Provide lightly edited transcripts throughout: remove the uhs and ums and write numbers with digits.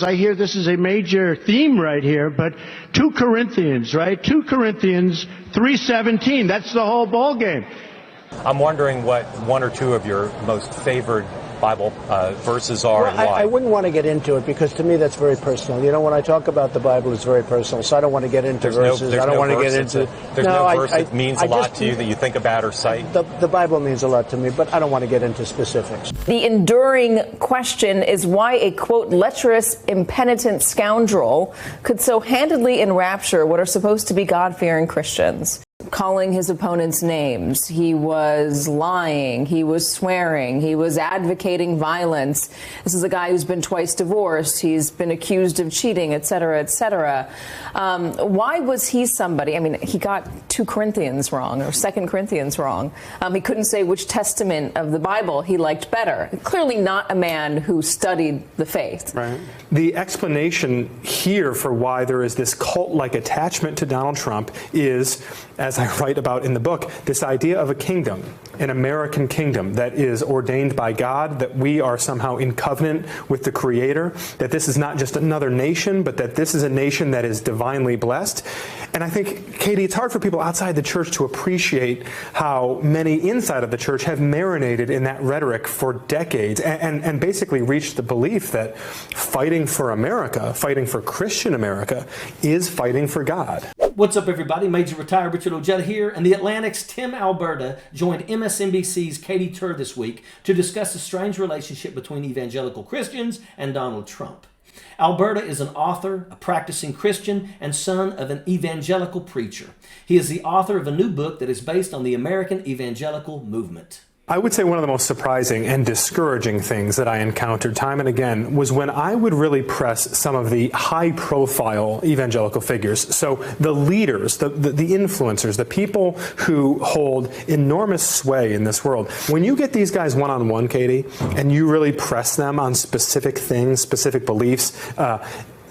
I hear this is a major theme right here, but 2 Corinthians, right? 2 Corinthians 3:17. That's the whole ball game. I'm wondering what one or two of your most favored Bible verses are and why. I wouldn't want to get into it because to me that's very personal. You know, when I talk about the Bible, it's very personal, so I don't want to get into verses. I don't want to get into... There's no verse that means a lot to you that you think about or cite? The Bible means a lot to me, but I don't want to get into specifics. The enduring question is why a, quote, lecherous, impenitent scoundrel could so handedly enrapture what are supposed to be God-fearing Christians. Calling his opponents names. He was lying. He was swearing. He was advocating violence. This is a guy who's been twice divorced. He's been accused of cheating, et cetera, et cetera. Why was he somebody? I mean, he got 2 Corinthians wrong or 2 Corinthians wrong. He couldn't say which testament of the Bible he liked better. Clearly not a man who studied the faith. Right. The explanation here for why there is this cult-like attachment to Donald Trump is, as I write about in the book, this idea of a kingdom, an American kingdom that is ordained by God, that we are somehow in covenant with the Creator, that this is not just another nation, but that this is a nation that is divinely blessed. And I think, Katie, it's hard for people outside the church to appreciate how many inside of the church have marinated in that rhetoric for decades and basically reached the belief that fighting for America, fighting for Christian America, is fighting for God. What's up, everybody? Major Retired Richard Ojeda here, and the Atlantic's Tim Alberta joined MSNBC's Katie Tur this week to discuss the strange relationship between evangelical Christians and Donald Trump. Alberta is an author, a practicing Christian, and son of an evangelical preacher. He is the author of a new book that is based on the American evangelical movement. I would say one of the most surprising and discouraging things that I encountered time and again was when I would really press some of the high-profile evangelical figures. So the leaders, the influencers, the people who hold enormous sway in this world. When you get these guys one-on-one, Katie, and you really press them on specific things, specific beliefs,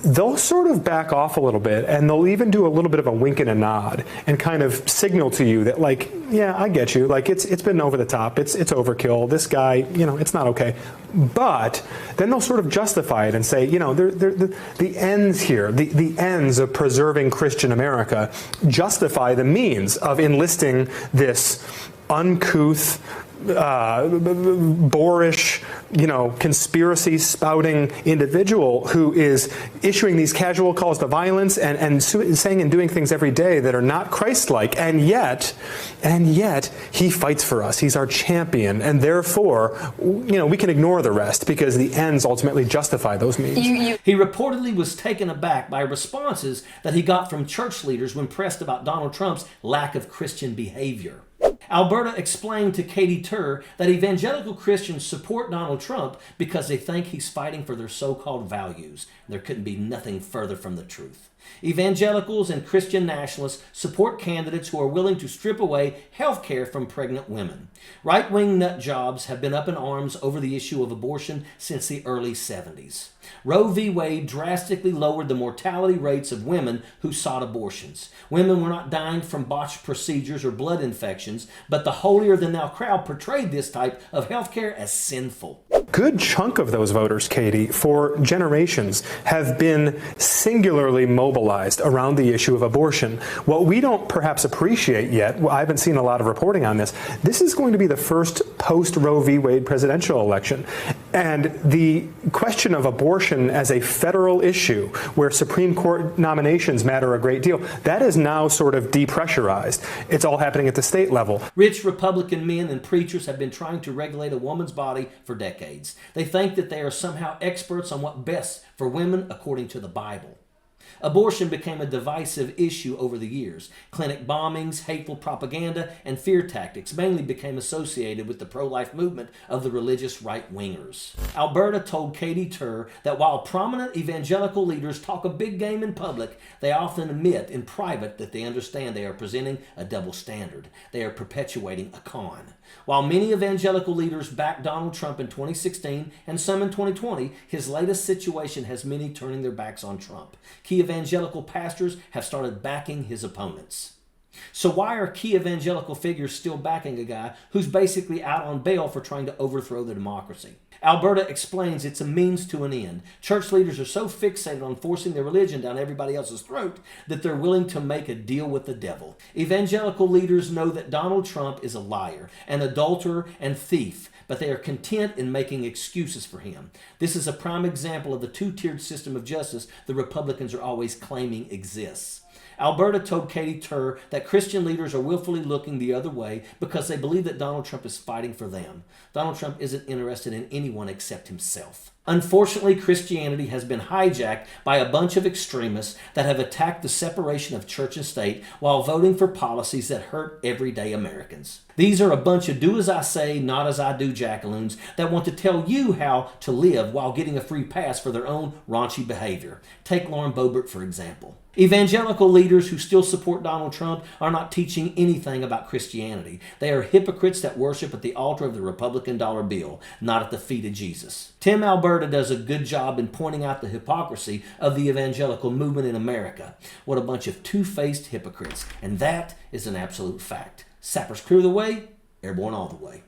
they'll sort of back off a little bit, and they'll even do a little bit of a wink and a nod and kind of signal to you that, like, yeah, I get you. Like, it's been over the top. It's overkill. This guy, you know, it's not okay. But then they'll sort of justify it and say, you know, the ends here, the ends of preserving Christian America justify the means of enlisting this uncouth, boorish, you know, conspiracy spouting individual who is issuing these casual calls to violence and saying and doing things every day that are not Christ-like, and yet he fights for us. He's our champion, and therefore, you know, we can ignore the rest because the ends ultimately justify those means. He reportedly was taken aback by responses that he got from church leaders when pressed about Donald Trump's lack of Christian behavior. Alberta explained to Katie Tur that evangelical Christians support Donald Trump because they think he's fighting for their so-called values. There couldn't be nothing further from the truth. Evangelicals and Christian nationalists support candidates who are willing to strip away health care from pregnant women. Right-wing nut jobs have been up in arms over the issue of abortion since the early 70s. Roe v. Wade drastically lowered the mortality rates of women who sought abortions. Women were not dying from botched procedures or blood infections, but the holier-than-thou crowd portrayed this type of health care as sinful. Good chunk of those voters, Katie, for generations have been singularly mobilized around the issue of abortion. What we don't perhaps appreciate yet, I haven't seen a lot of reporting on this, this is going to be the first post-Roe v. Wade presidential election. And the question of abortion as a federal issue where Supreme Court nominations matter a great deal, that is now sort of depressurized. It's all happening at the state level. Rich Republican men and preachers have been trying to regulate a woman's body for decades. They think that they are somehow experts on what's best for women according to the Bible. Abortion became a divisive issue over the years. Clinic bombings, hateful propaganda, and fear tactics mainly became associated with the pro-life movement of the religious right-wingers. Alberta told Katie Tur that while prominent evangelical leaders talk a big game in public, they often admit in private that they understand they are presenting a double standard. They are perpetuating a con. While many evangelical leaders backed Donald Trump in 2016 and some in 2020, his latest situation has many turning their backs on Trump. Key evangelical pastors have started backing his opponents. So why are key evangelical figures still backing a guy who's basically out on bail for trying to overthrow the democracy? Alberta explains it's a means to an end. Church leaders are so fixated on forcing their religion down everybody else's throat that they're willing to make a deal with the devil. Evangelical leaders know that Donald Trump is a liar, an adulterer, and thief, but they are content in making excuses for him. This is a prime example of the two-tiered system of justice the Republicans are always claiming exists. Alberta told Katie Tur that Christian leaders are willfully looking the other way because they believe that Donald Trump is fighting for them. Donald Trump isn't interested in anyone except himself. Unfortunately, Christianity has been hijacked by a bunch of extremists that have attacked the separation of church and state while voting for policies that hurt everyday Americans. These are a bunch of do as I say, not as I do jackaloons that want to tell you how to live while getting a free pass for their own raunchy behavior. Take Lauren Boebert, for example. Evangelical leaders who still support Donald Trump are not teaching anything about Christianity. They are hypocrites that worship at the altar of the Republican dollar bill, not at the feet of Jesus. Tim Alberta does a good job in pointing out the hypocrisy of the evangelical movement in America. What a bunch of two-faced hypocrites. And that is an absolute fact. Sappers clear the way, airborne all the way.